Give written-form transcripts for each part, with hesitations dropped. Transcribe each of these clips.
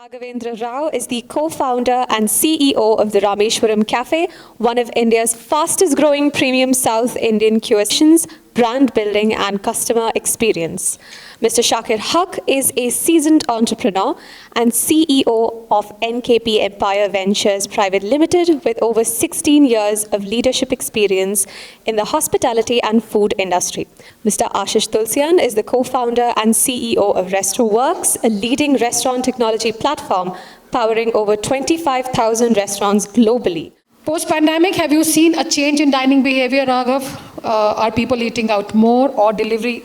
Raghavendra Rao is the co-founder and CEO of the Rameshwaram Café, one of India's fastest growing premium South Indian QSRs, brand building and customer experience. Mr. Shakir Haq is a seasoned entrepreneur and CEO of NKP Empire Ventures Private Limited with over 16 years of leadership experience in the hospitality and food industry. Mr. Ashish Tulsian is the co-founder and CEO of RestroWorks, a leading restaurant technology platform powering over 25,000 restaurants globally. Post-pandemic, have you seen a change in dining behavior, Raghav? Are people eating out more or delivery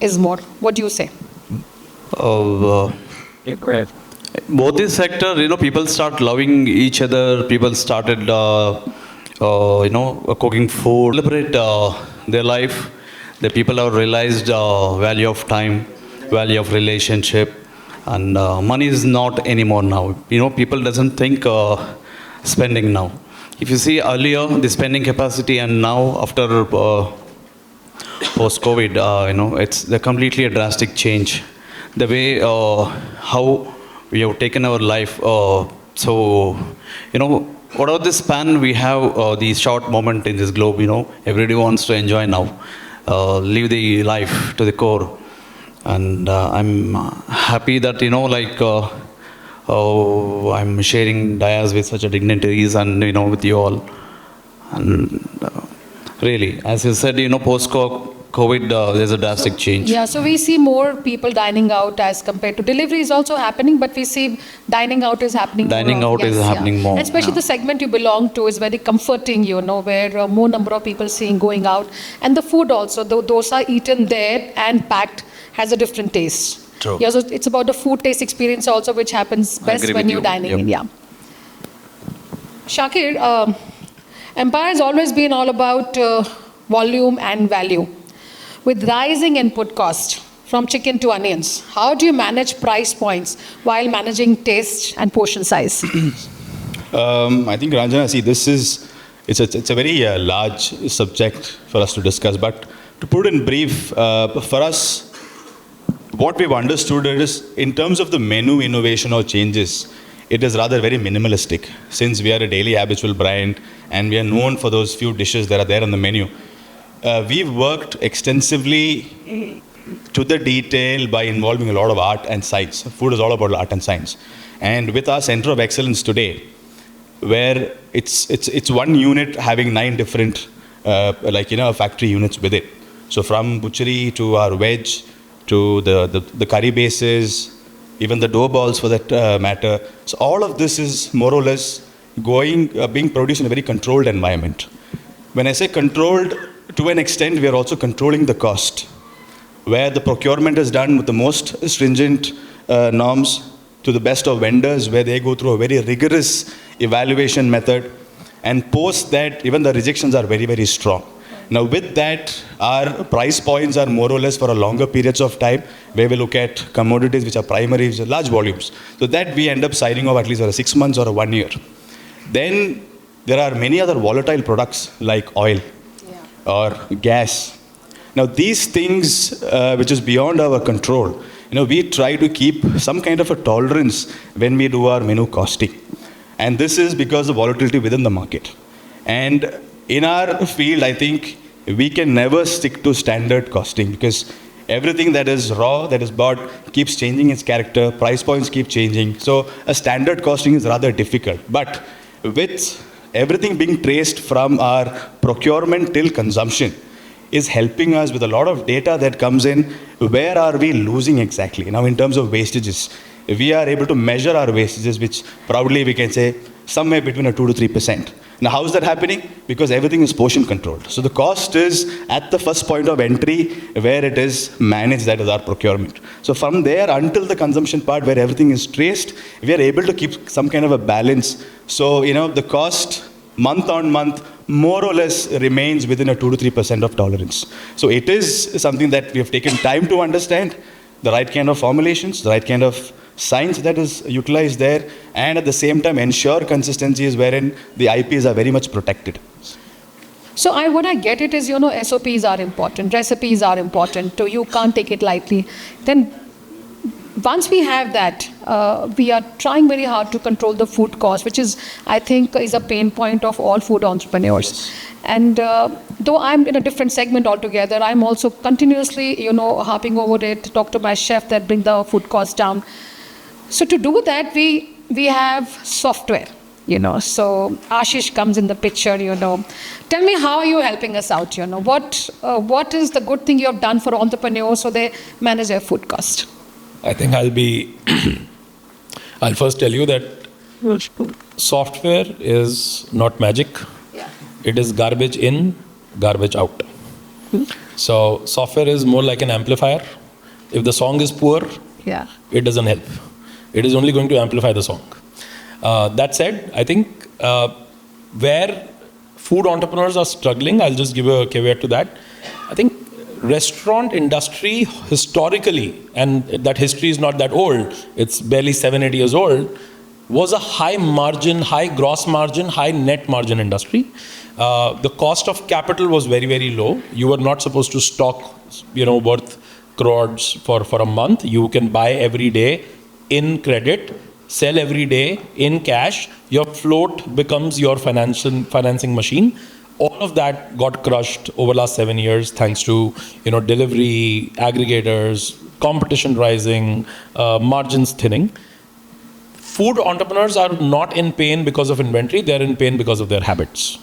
is more? What do you say? Both the sector, people start loving each other. People started, cooking food, celebrate their life. The people have realized value of time, value of relationship, and money is not anymore now. People doesn't think spending now. If you see earlier, the spending capacity and now after post-COVID, it's completely a drastic change. The way how we have taken our life. Whatever the span we have, the short moment in this globe, everybody wants to enjoy now, live the life to the core. And I'm happy that, I'm sharing dayas with such a dignitaries and, with you all. And really, as you said, post-COVID, there's a drastic change. Yeah, so we see more people dining out as compared to delivery is also happening, but we see dining out is happening more. Is happening more. And especially the segment you belong to is very comforting, where more number of people seeing going out. And the food also, the dosa eaten there and packed has a different taste. True. Yeah, so it's about the food taste experience also, which happens best when you're dining in. Yeah. Shakir, Empire has always been all about volume and value. With rising input cost from chicken to onions, how do you manage price points while managing taste and portion size? I think, Ranjana, see, it's a very large subject for us to discuss. But to put it in brief, for us, what we've understood is, in terms of the menu innovation or changes, it is rather very minimalistic. Since we are a daily habitual brand and we are known for those few dishes that are there on the menu, we've worked extensively to the detail by involving a lot of art and science. Food is all about art and science. And with our Center of Excellence today, where it's one unit having 9 different factory units with it. So from butchery to our veg, to the curry bases, even the dough balls for that matter. So all of this is more or less being produced in a very controlled environment. When I say controlled, to an extent, we are also controlling the cost, where the procurement is done with the most stringent norms to the best of vendors, where they go through a very rigorous evaluation method. And post that, even the rejections are very, very strong. Now with that, our price points are more or less for a longer periods of time, where we look at commodities which are primary, which are large volumes. So that we end up signing off at least for 6 months or 1 year. Then there are many other volatile products like oil or gas. Now these things, which is beyond our control, we try to keep some kind of a tolerance when we do our menu costing. And this is because of volatility within the market. And in our field, I think we can never stick to standard costing, because everything that is raw, that is bought, keeps changing its character, price points keep changing. So a standard costing is rather difficult. But with everything being traced from our procurement till consumption, is helping us with a lot of data that comes in. Where are we losing exactly? Now in terms of wastages, we are able to measure our wastages, which proudly we can say somewhere between 2 to 3%. Now, how is that happening? Because everything is portion controlled. So the cost is at the first point of entry where it is managed, that is our procurement. So from there until the consumption part where everything is traced, we are able to keep some kind of a balance. So, the cost month on month more or less remains within a 2 to 3% of tolerance. So it is something that we have taken time to understand, the right kind of formulations, the right kind of science that is utilized there, and at the same time ensure consistencies wherein the IPs are very much protected. So what I get it is, SOPs are important, recipes are important, so you can't take it lightly. Then once we have that, we are trying very hard to control the food cost, which is, I think, is a pain point of all food entrepreneurs. And though I'm in a different segment altogether, I'm also continuously, harping over it, talk to my chef that bring the food costs down. So to do that, we have software, So Ashish comes in the picture, Tell me, how are you helping us out, What is the good thing you have done for entrepreneurs so they manage their food cost? I think I'll first tell you that software is not magic. Yeah. It is garbage in, garbage out. So software is more like an amplifier. If the song is poor, it doesn't help. It is only going to amplify the song. That said, I think where food entrepreneurs are struggling, I'll just give a caveat to that. I think restaurant industry historically, and that history is not that old, it's barely 7-8 years old, was a high margin, high gross margin, high net margin industry. The cost of capital was very, very low. You were not supposed to stock, worth crores for a month. You can buy every day in credit, sell every day in cash. Your float becomes your financing machine. All of that got crushed over the last 7 years thanks to delivery, aggregators, competition rising, margins thinning. Food entrepreneurs are not in pain because of inventory, they're in pain because of their habits.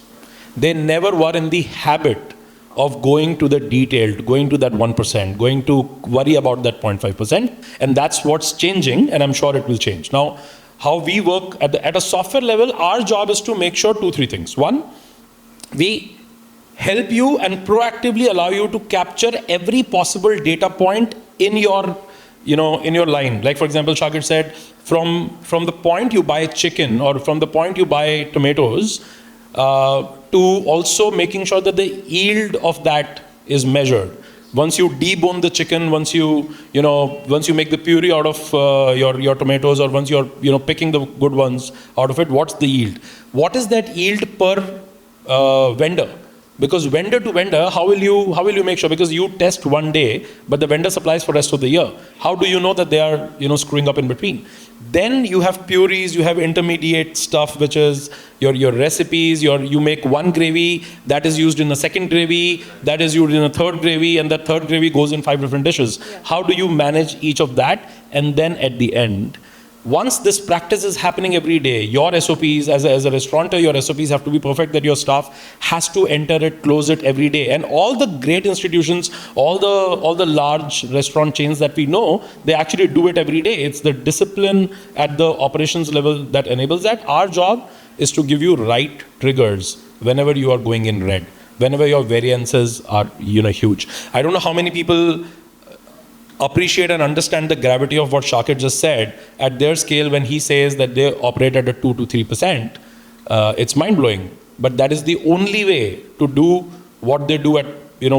They never were in the habit of going to the detailed, going to that 1%, going to worry about that 0.5%. And that's what's changing, and I'm sure it will change. Now, how we work at a software level, our job is to make sure 2-3 things. One, we help you and proactively allow you to capture every possible data point in your line. Like, for example, Shakir said, from the point you buy chicken or from the point you buy tomatoes, to also making sure that the yield of that is measured. Once you debone the chicken, once you make the puree out of your tomatoes, or once you're picking the good ones out of it, what's the yield? What is that yield per vendor? Because vendor to vendor, how will you make sure? Because you test one day, but the vendor supplies for rest of the year. How do you know that they are screwing up in between? Then you have purees, you have intermediate stuff, which is your recipes. You make one gravy that is used in a second gravy, that is used in a third gravy, and that third gravy goes in 5 different dishes. Yeah. How do you manage each of that? And then at the end, once this practice is happening every day, your SOPs, as a restaurateur, your SOPs have to be perfect, that your staff has to enter it, close it every day. And all the great institutions, all the large restaurant chains that we know, they actually do it every day. It's the discipline at the operations level that enables that. Our job is to give you right triggers whenever you are going in red, whenever your variances are huge. I don't know how many people appreciate and understand the gravity of what Shakir just said at their scale when he says that they operate at a 2 to 3%. It's mind-blowing. But that is the only way to do what they do at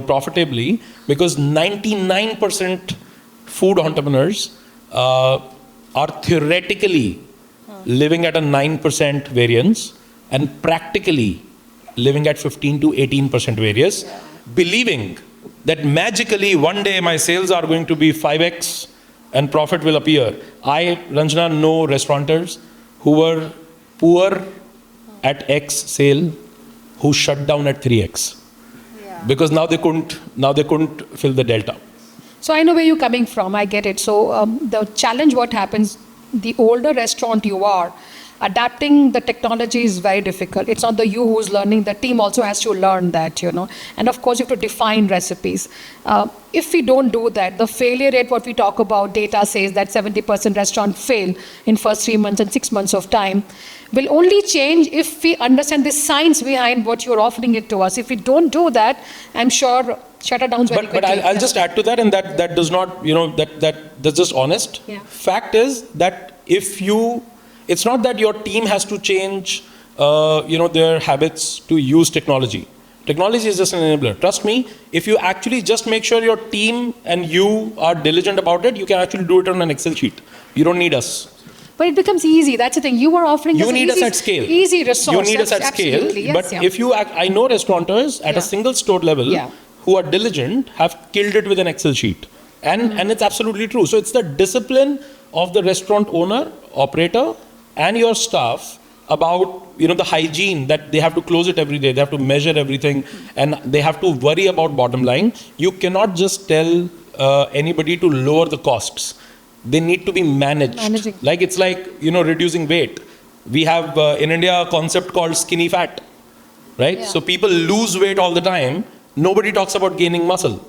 profitably, because 99% food entrepreneurs are theoretically living at a 9% variance and practically living at 15 to 18% variance, believing that magically one day my sales are going to be 5x and profit will appear. Ranjana, know restaurateurs who were poor at X sale, who shut down at 3x. Yeah. Because now they couldn't fill the delta. So I know where you're coming from, I get it. So the challenge, what happens, the older restaurant you are, adapting the technology is very difficult. It's not the you who's learning, the team also has to learn that, And of course, you have to define recipes. If we don't do that, the failure rate, what we talk about, data says that 70% restaurants fail in first 3 months and 6 months of time, will only change if we understand the science behind what you're offering it to us. If we don't do that, I'm sure shutter downs very quickly. But I'll just add to that, and that does not, that's just honest. Yeah. Fact is that it's not that your team has to change, their habits to use technology. Technology is just an enabler. Trust me, if you actually just make sure your team and you are diligent about it, you can actually do it on an Excel sheet. You don't need us. But it becomes easy. That's the thing. You are offering us at scale. Easy resource. You need us at scale. Yes, but if I know restaurateurs at a single store level who are diligent, have killed it with an Excel sheet. And it's absolutely true. So it's the discipline of the restaurant owner, operator, and your staff about the hygiene, that they have to close it every day, they have to measure everything, and they have to worry about bottom line. You cannot just tell anybody to lower the costs. They need to be managed. Like it's like reducing weight. We have in India a concept called skinny fat, right? Yeah. So people lose weight all the time. Nobody talks about gaining muscle.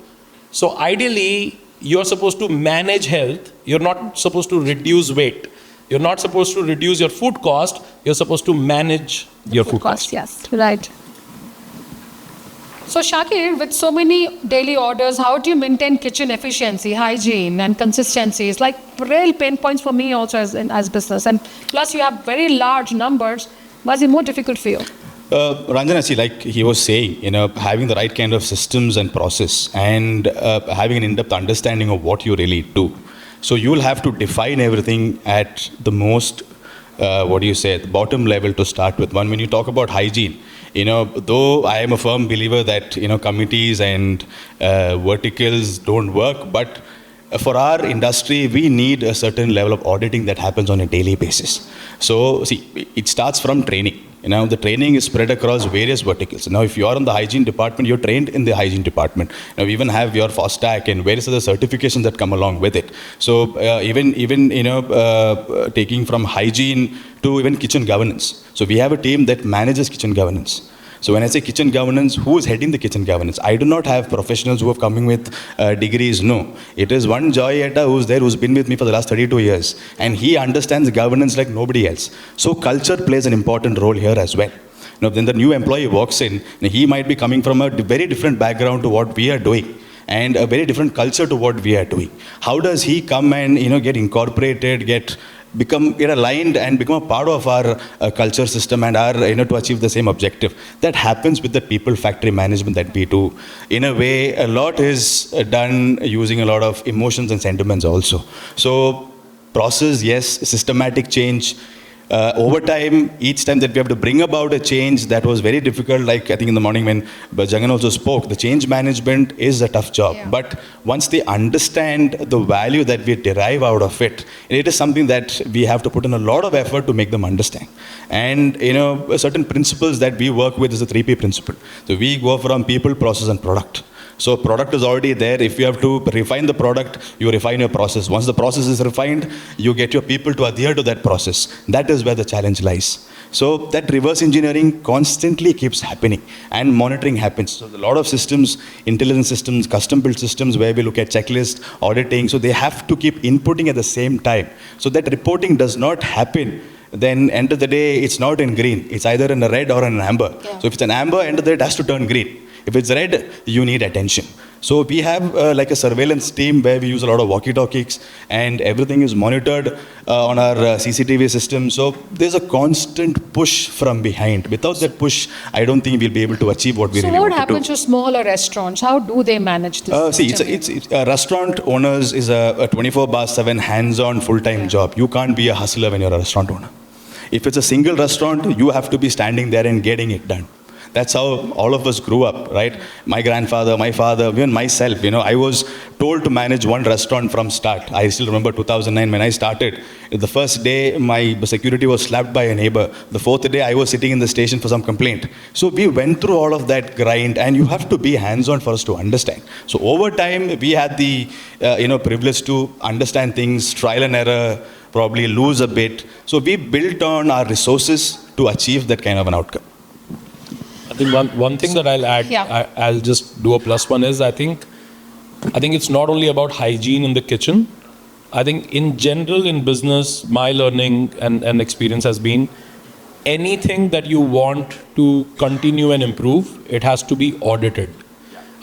So ideally, you're supposed to manage health. You're not supposed to reduce weight. You're not supposed to reduce your food cost. You're supposed to manage your food cost. Yes, right. So Shakir, with so many daily orders, how do you maintain kitchen efficiency, hygiene and consistency? It's like real pain points for me also as business. And plus you have very large numbers. Was it more difficult for you? Ranjana, see, like he was saying, having the right kind of systems and process and having an in-depth understanding of what you really do. So you will have to define everything at the most, the bottom level to start with. When you talk about hygiene, though I am a firm believer that, committees and verticals don't work, but for our industry, we need a certain level of auditing that happens on a daily basis. So, see, it starts from training. The training is spread across various verticals. Now, if you are in the hygiene department, you're trained in the hygiene department. Now, we even have your FOSTAC and various other certifications that come along with it. So, even taking from hygiene to even kitchen governance. So, we have a team that manages kitchen governance. So when I say kitchen governance, who is heading the kitchen governance? I do not have professionals who are coming with degrees, no. It is one Joy Etta who's there, who's been with me for the last 32 years. And he understands governance like nobody else. So culture plays an important role here as well. Then the new employee walks in, he might be coming from a very different background to what we are doing, and a very different culture to what we are doing. How does he come and get incorporated, get aligned and become a part of our culture system and our to achieve the same objective? That happens with the people factory management that we do. In a way, a lot is done using a lot of emotions and sentiments also. So process, yes. Systematic change. Over time, each time that we have to bring about a change, that was very difficult. Like I think in the morning when Jangan also spoke, the change management is a tough job. Yeah. But once they understand the value that we derive out of it, it is something that we have to put in a lot of effort to make them understand. And certain principles that we work with is the 3P principle. So we go from people, process, and product. So product is already there. If you have to refine the product, you refine your process. Once the process is refined, you get your people to adhere to that process. That is where the challenge lies. So that reverse engineering constantly keeps happening and monitoring happens. So a lot of systems, intelligence systems, custom built systems where we look at checklist, auditing. So they have to keep inputting at the same time. So that reporting does not happen. Then end of the day, it's not in green. It's either in a red or in an amber. Yeah. So if it's an amber, end of the day, it has to turn green. If it's red, you need attention. So we have like a surveillance team where we use a lot of walkie-talkies and everything is monitored on our CCTV system. So there's a constant push from behind. Without that push, I don't think we'll be able to achieve what we really want to do. So what happens to smaller restaurants? How do they manage this? It's restaurant owners is a 24/7 hands-on full-time job. You can't be a hustler when you're a restaurant owner. If it's a single restaurant, you have to be standing there and getting it done. That's how all of us grew up, right? My grandfather, my father, even myself, I was told to manage one restaurant from start. I still remember 2009 when I started. The first day, my security was slapped by a neighbor. The fourth day, I was sitting in the station for some complaint. So we went through all of that grind, and you have to be hands-on for us to understand. So over time, we had the privilege to understand things, trial and error, probably lose a bit. So we built on our resources to achieve that kind of an outcome. I think one thing that I'll add, yeah. I'll just do a plus one is I think it's not only about hygiene in the kitchen. I think in general in business, my learning and experience has been anything that you want to continue and improve, it has to be audited.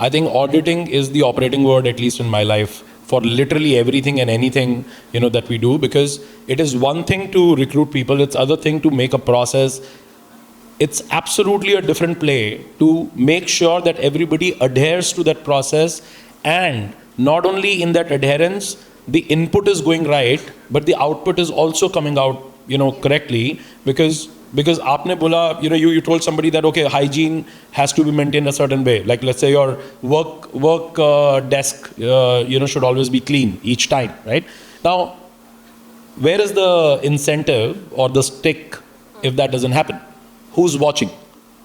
I think auditing is the operating word, at least in my life, for literally everything and anything that we do, because it is one thing to recruit people, it's other thing to make a process. It's absolutely a different play to make sure that everybody adheres to that process, and not only in that adherence, the input is going right, but the output is also coming out, correctly, because Because aapne bola, you told somebody that, okay, hygiene has to be maintained a certain way. Like, let's say your work desk, should always be clean each time, right? Now, where is the incentive or the stick if that doesn't happen? Who's watching?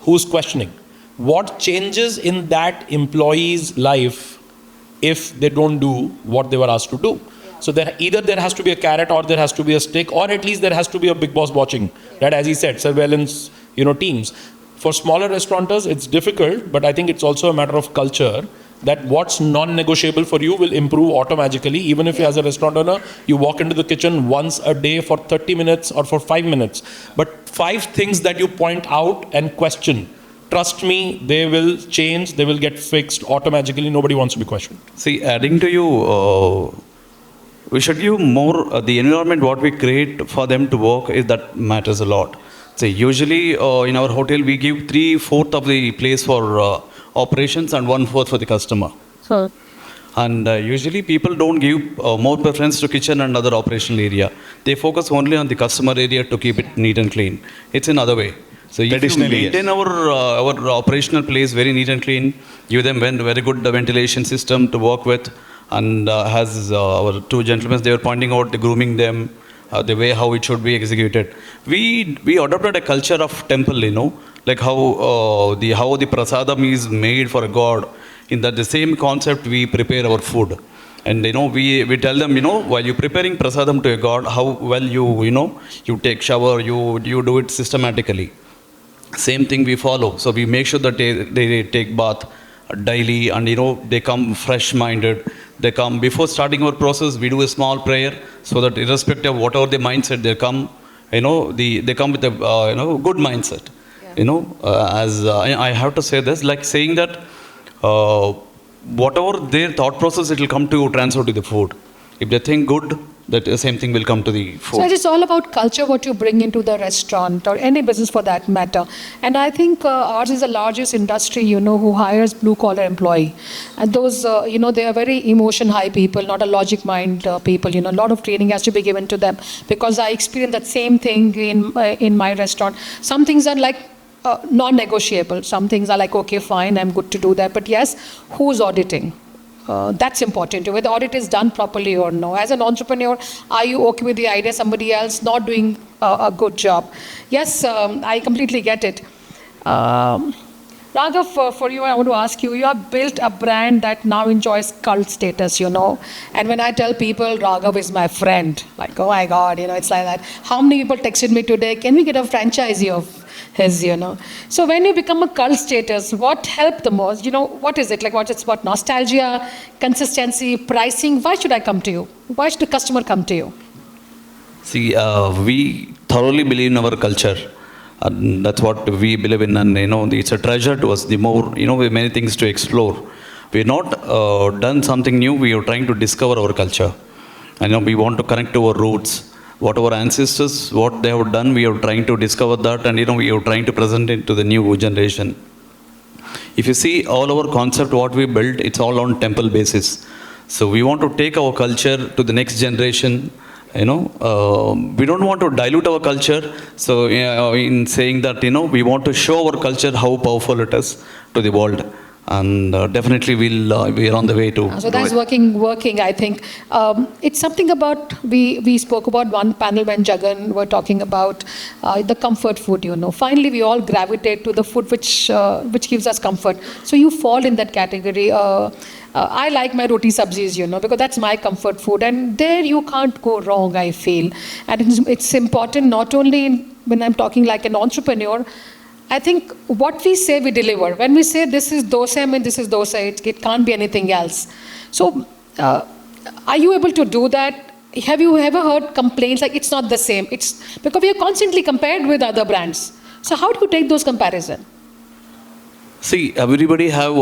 Who's questioning? What changes in that employee's life if they don't do what they were asked to do? So either there has to be a carrot or there has to be a stick, or at least there has to be a big boss watching. That, as he said, surveillance, teams. For smaller restaurateurs, it's difficult, but I think it's also a matter of culture, that what's non-negotiable for you will improve automatically. Even if you, as a restaurant owner, you walk into the kitchen once a day for 30 minutes or for 5 minutes. But 5 things that you point out and question, trust me, they will change, they will get fixed automatically. Nobody wants to be questioned. See, adding to you, we should give more, the environment what we create for them to work is that matters a lot. See, usually in our hotel, we give 3/4 of the place for operations and 1/4 for the customer. So, And usually people don't give more preference to kitchen and other operational area. They focus only on the customer area to keep it neat and clean. It's in other way. So if you Traditionally, maintain yes. our operational place very neat and clean, give them very good ventilation system to work with, and has our 2 gentlemen, they were pointing out the grooming them, the way how it should be executed. We adopted a culture of temple, like how the prasadam is made for a god. In that the same concept we prepare our food, and we tell them, while you preparing prasadam to a god, how well you take shower, you do it systematically. Same thing we follow. So we make sure that they take bath daily, and they come fresh minded. They come before starting our process. We do a small prayer so that irrespective of whatever the mindset they come, they come with a good mindset. As I have to say this, like saying that whatever their thought process, it will come to transfer to the food. If they think good, that the same thing will come to the food. So it is all about culture, what you bring into the restaurant or any business for that matter. And I think ours is the largest industry, who hires blue-collar employee. And those, they are very emotion-high people, not a logic-mind people. A lot of training has to be given to them, because I experienced that same thing in my restaurant. Some things are like non-negotiable. Some things are like, okay, fine, I'm good to do that. But yes, who's auditing? That's important, whether audit is done properly or no. As an entrepreneur, are you okay with the idea somebody else not doing a good job? Yes, I completely get it. Raghav, for you, I want to ask you, you have built a brand that now enjoys cult status, And when I tell people Raghav is my friend, like, oh my God, it's like that. How many people texted me today, can we get a franchisee of his, So when you become a cult status, what helped the most? What is it? Like, it's about nostalgia, consistency, pricing? Why should I come to you? Why should the customer come to you? See, we thoroughly believe in our culture. And that's what we believe in, and it's a treasure to us. The more, we have many things to explore. We're not done something new, we are trying to discover our culture. And we want to connect to our roots. What our ancestors, what they have done, we are trying to discover that, and we are trying to present it to the new generation. If you see all our concept, what we built, it's all on temple basis. So we want to take our culture to the next generation. We don't want to dilute our culture. So in saying that, we want to show our culture how powerful it is to the world. And definitely we are on the way to. So that's working. I think it's something about we spoke about one panel when Jagan were talking about the comfort food. Finally we all gravitate to the food which gives us comfort. So you fall in that category. I like my roti sabzis, because that's my comfort food, and there you can't go wrong, I feel. And it's important not only when I'm talking like an entrepreneur. I think what we say we deliver. When we say this is dosa, I mean this is dosa, it can't be anything else. So are you able to do that? Have you ever heard complaints like it's not the same? It's because we are constantly compared with other brands. So how do you take those comparisons? See, everybody have,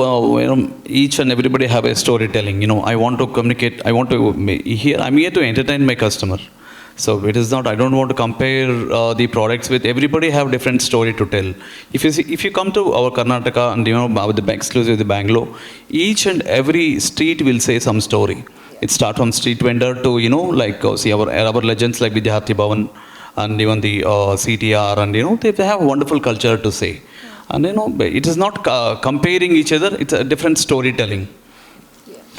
each and everybody have a storytelling. I want to communicate, I'm here to entertain my customer. So it is not, I don't want to compare the products with, everybody have different story to tell. If you come to our Karnataka and with the exclusive the Bangalore, each and every street will say some story. It starts from street vendor to, see our legends like Vidyarthi Bhavan, and even the CTR, and they have wonderful culture to say. And it is not comparing each other, it's a different storytelling.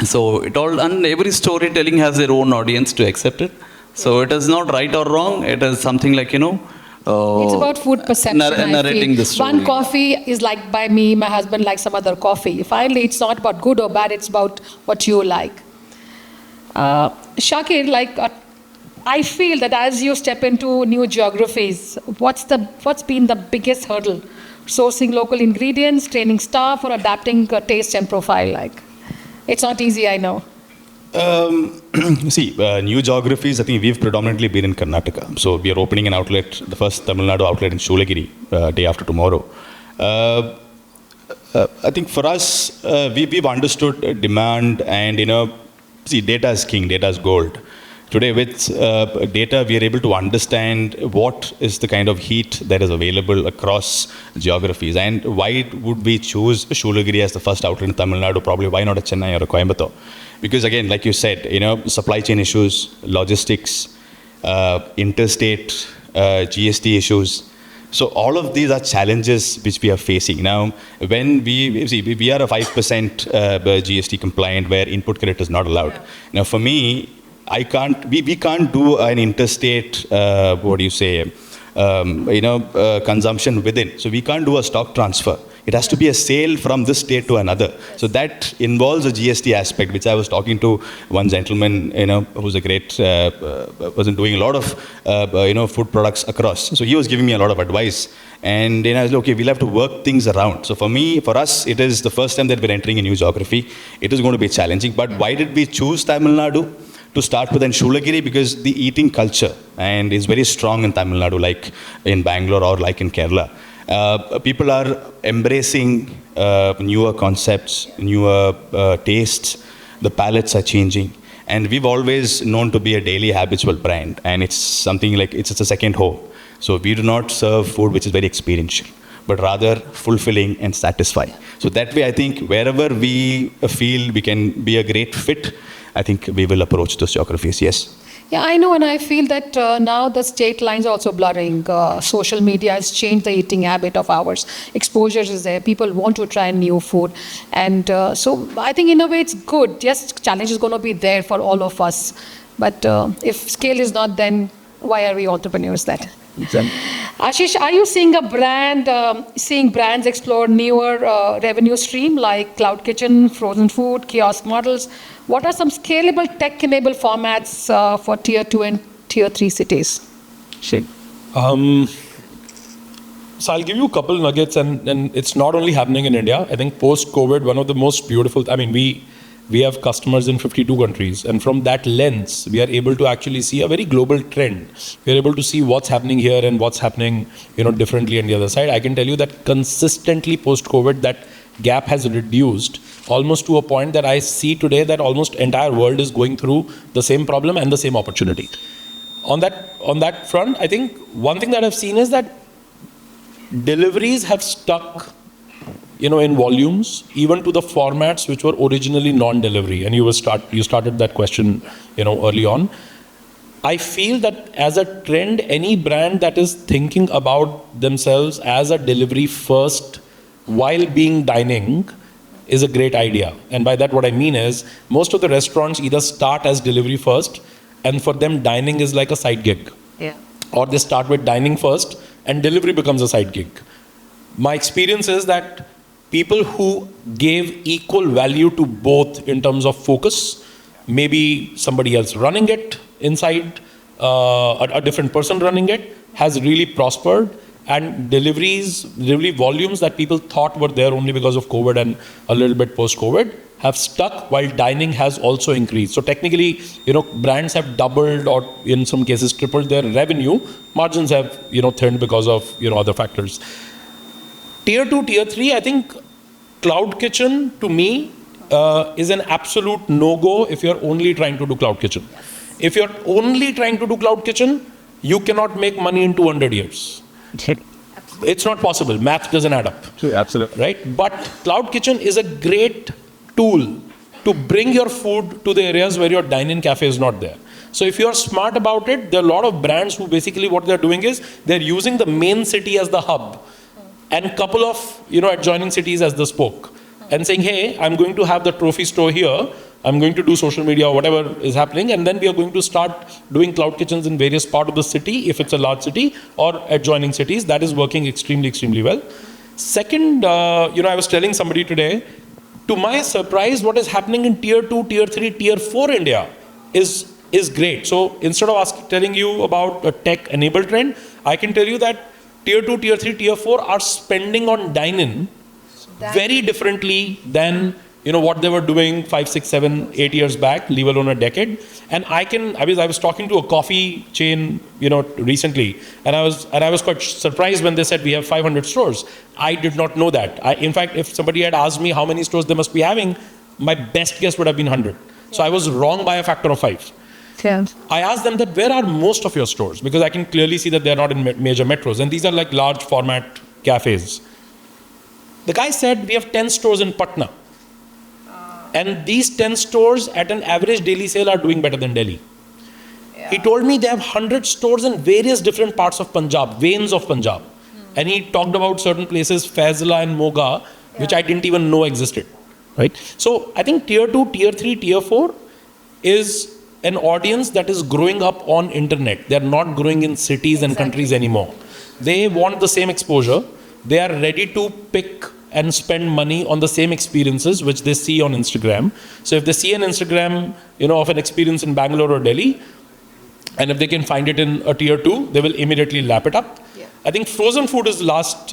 So and every storytelling has their own audience to accept it. So it is not right or wrong, it is something like, it's about food perception. narrating the story. One coffee is liked by me, my husband likes some other coffee. Finally, it's not about good or bad, it's about what you like. Shakir, I feel that as you step into new geographies, what's been the biggest hurdle? Sourcing local ingredients, training staff, or adapting taste and profile? It's not easy, I know. New geographies, I think we've predominantly been in Karnataka. So we are opening an outlet, the first Tamil Nadu outlet in Shoolagiri, day after tomorrow. I think for us, we've understood demand, and data is king, data is gold. Today with data, we are able to understand what is the kind of heat that is available across geographies, and why would we choose Shoolagiri as the first outlet in Tamil Nadu, probably why not a Chennai or a Coimbatore? Because again, like you said, supply chain issues, logistics, interstate, GST issues. So all of these are challenges which we are facing. Now, when we are a 5% GST compliant where input credit is not allowed. Now, for me, we can't do an interstate, consumption within. So we can't do a stock transfer. It has to be a sale from this state to another. So that involves a GST aspect, which I was talking to one gentleman, who's a great person doing a lot of, food products across. So he was giving me a lot of advice. And I was like, okay, we'll have to work things around. So for us, it is the first time that we're entering a new geography. It is going to be challenging. But why did we choose Tamil Nadu to start with, and Shoolagiri? Because the eating culture and is very strong in Tamil Nadu, like in Bangalore or like in Kerala. People are embracing newer concepts, newer tastes. The palates are changing. And we've always known to be a daily habitual brand. And it's something like, it's a second home. So we do not serve food which is very experiential, but rather fulfilling and satisfying. So that way, I think wherever we feel we can be a great fit, I think we will approach those geographies, yes. Yeah, I know, and I feel that now the state lines are also blurring. Social media has changed the eating habit of ours. Exposure is there. People want to try new food. And so I think in a way it's good. Yes, challenge is going to be there for all of us. But if scale is not, then why are we entrepreneurs then? Exactly. Ashish, are you seeing seeing brands explore newer revenue stream like cloud kitchen, frozen food, kiosk models? What are some scalable tech-enabled formats for tier 2 and tier 3 cities? So I'll give you a couple nuggets, and it's not only happening in India. I think post-COVID, one of the most beautiful, we have customers in 52 countries, and from that lens, we are able to actually see a very global trend. We are able to see what's happening here and what's happening, differently on the other side. I can tell you that consistently post-COVID, that gap has reduced almost to a point that I see today that almost entire world is going through the same problem and the same opportunity. On that front, I think one thing that I've seen is that deliveries have stuck in volumes, even to the formats which were originally non-delivery. And you started that question, early on. I feel that as a trend, any brand that is thinking about themselves as a delivery first while being dining is a great idea. And by that, what I mean is most of the restaurants either start as delivery first, and for them, dining is like a side gig. Yeah. Or they start with dining first, and delivery becomes a side gig. My experience is that people who gave equal value to both in terms of focus, maybe somebody else running it inside, a different person running it, has really prospered. And delivery volumes that people thought were there only because of COVID and a little bit post-COVID have stuck, while dining has also increased. So technically, brands have doubled or in some cases tripled their revenue. Margins have, thinned because of, other factors. Tier 2, tier 3, I think cloud kitchen to me is an absolute no-go if you're only trying to do cloud kitchen. If you're only trying to do cloud kitchen, you cannot make money in 200 years. It's not possible. Math doesn't add up. True, absolutely. Right? But cloud kitchen is a great tool to bring your food to the areas where your dine-in cafe is not there. So if you're smart about it, there are a lot of brands who basically what they're doing is they're using the main city as the hub and couple of adjoining cities as the spoke and saying, hey, I'm going to have the trophy store here. I'm going to do social media or whatever is happening, and then we are going to start doing cloud kitchens in various parts of the city, if it's a large city, or adjoining cities. That is working extremely, extremely well. Second, I was telling somebody today, to my surprise, what is happening in tier 2, tier 3, tier 4 India is great. So instead of telling you about a tech-enabled trend, I can tell you that tier 2, tier 3, tier 4 are spending on dine-in very differently than what they were doing 5, 6, 7, 8 years back, leave alone a decade. And I was talking to a coffee chain, recently, and I was quite surprised when they said we have 500 stores. I did not know that. In fact, if somebody had asked me how many stores they must be having, my best guess would have been 100. So I was wrong by a factor of 5. Yeah. I asked them that where are most of your stores? Because I can clearly see that they're not in major metros, and these are like large format cafes. The guy said we have 10 stores in Patna. And these 10 stores at an average daily sale are doing better than Delhi. Yeah. He told me they have 100 stores in various different parts of Punjab, veins of Punjab. And he talked about certain places, Faisala and Moga, which I didn't even know existed. Right? So I think tier 2, tier 3, tier 4 is an audience that is growing up on internet. They're not growing in cities and countries anymore. They want the same exposure. They are ready to pick and spend money on the same experiences which they see on Instagram. So if they see an Instagram, of an experience in Bangalore or Delhi, and if they can find it in a tier 2, they will immediately lap it up. Yeah. I think frozen food is the last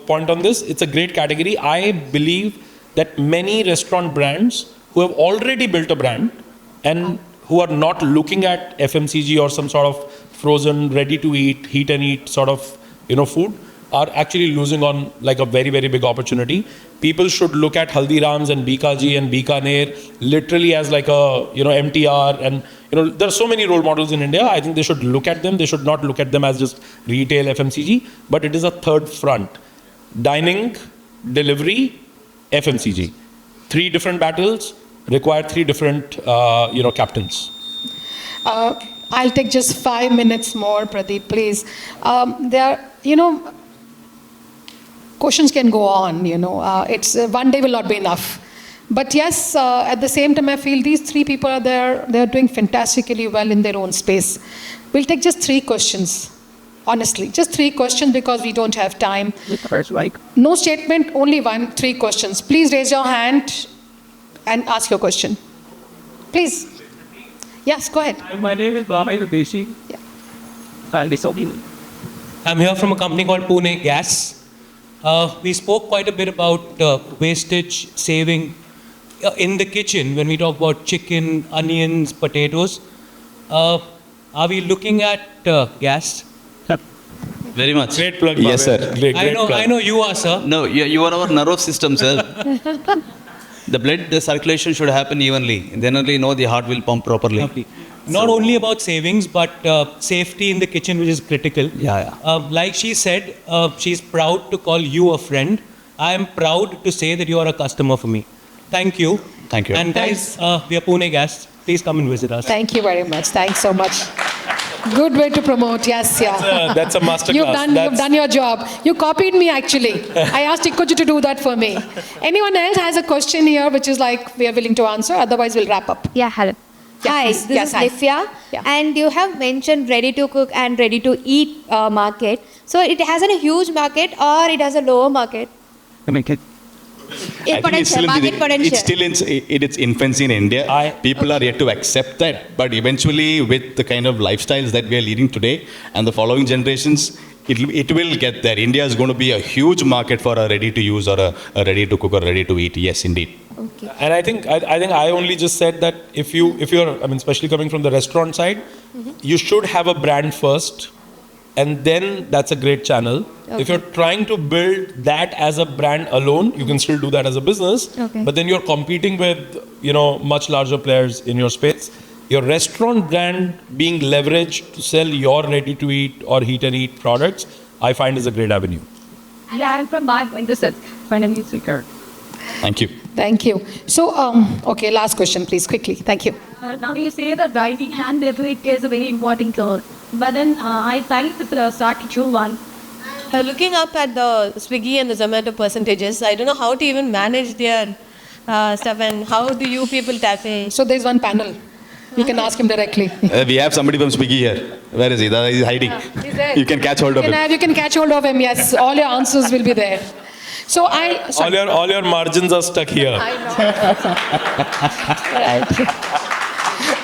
point on this. It's a great category. I believe that many restaurant brands who have already built a brand and who are not looking at FMCG or some sort of frozen, ready to eat, heat and eat sort of, food, are actually losing on like a very, very big opportunity. People should look at Haldirams and Bikaji and Bikaner literally as like a, MTR, and, there are so many role models in India. I think they should look at them. They should not look at them as just retail FMCG, but it is a third front. Dining, delivery, FMCG. 3 different battles require 3 different, captains. I'll take just 5 minutes more, Pradeep, please. There are, questions can go on, it's one day will not be enough. But yes, at the same time, I feel these 3 people are there, they're doing fantastically well in their own space. We'll take just 3 questions, honestly, just 3 questions because we don't have time. No statement, only 3 questions. Please raise your hand and ask your question. Please. Yes, go ahead. My name is Bhamai Rudeshi. Yeah. I'm here from a company called Pune Gas. We spoke quite a bit about wastage, saving in the kitchen when we talk about chicken, onions, potatoes. Are we looking at gas? Very much. Great plug. Yes, sir. Great plug. I know you are, sir. No, you are our nervous system, sir. The blood circulation should happen evenly. Then only the heart will pump properly. Lovely. Not only about savings, but safety in the kitchen, which is critical. Yeah. Like she said, she's proud to call you a friend. I am proud to say that you are a customer for me. Thank you. Thank you. And guys, we are Pune Gas. Please come and visit us. Thank you very much. Thanks so much. Good way to promote. Yes, yeah. That's a masterclass. You've done your job. You copied me, actually. I asked Ikoji to do that for me. Anyone else has a question here, which is like we are willing to answer? Otherwise, we'll wrap up. Yeah, hello. Yeah, Hi, please. this Yes, is hi. Lifia, Yeah. and you have mentioned ready to cook and ready to eat market. So it has a huge market or it has a lower market? I think Market potential. it's still in its infancy in India. People are yet to accept that. But eventually, with the kind of lifestyles that we are leading today and the following generations, it will get there. India is going to be a huge market for a ready-to-use or a ready-to-cook or ready-to-eat. Yes, indeed. Okay. And I think I only just said that if you're, especially coming from the restaurant side, you should have a brand first, and then that's a great channel. Okay. If you're trying to build that as a brand alone, you can still do that as a business. Okay. But then you're competing with much larger players in your space. Your restaurant brand being leveraged to sell your ready-to-eat or heat-and-eat products, I find is a great avenue. Yeah, I'm from Bad. This is finally secure. Thank you. Thank you. So, okay, last question, please, quickly. Thank you. Now you say that writing and rhetoric is a very important role, but then I started to start Q1. Looking up at the Swiggy and the Zomato percentages, I don't know how to even manage their stuff and how do you people tap in? So there's one panel. You can ask him directly. We have somebody from Swiggy here. Where is he? He's hiding. He's there. You can catch hold of him. You can catch hold of him, yes. All your answers will be there. So All your margins are stuck here.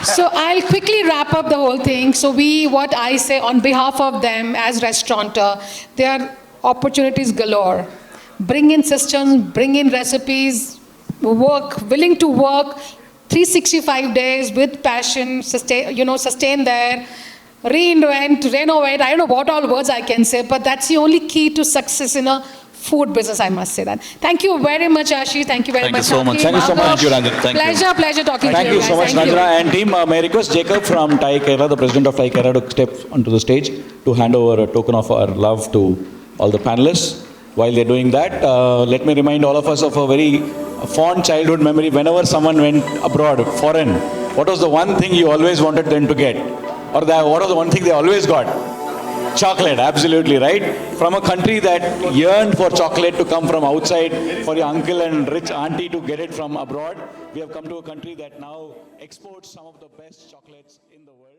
So I'll quickly wrap up the whole thing. So what I say on behalf of them as restaurateur, there are opportunities galore. Bring in systems, bring in recipes, willing to work 365 days with passion, sustain there, reinvent, renovate. I don't know what all words I can say, but that's the only key to success in a food business, I must say that. Thank you very much, Ashish. Thank you very much. Thank you so much. Thank you so much. Thank you, Ranjana. Thank you. Pleasure talking to you. Thank you so much, Thank you. Ranjana and team. May I request Jacob from TiE Kerala, the president of TiE Kerala, to step onto the stage to hand over a token of our love to all the panelists. While they're doing that, let me remind all of us of a very fond childhood memory. Whenever someone went abroad, foreign, what was the one thing you always wanted them to get? Or what was the one thing they always got? Chocolate, absolutely right. From a country that yearned for chocolate to come from outside, for your uncle and rich auntie to get it from abroad, we have come to a country that now exports some of the best chocolates in the world.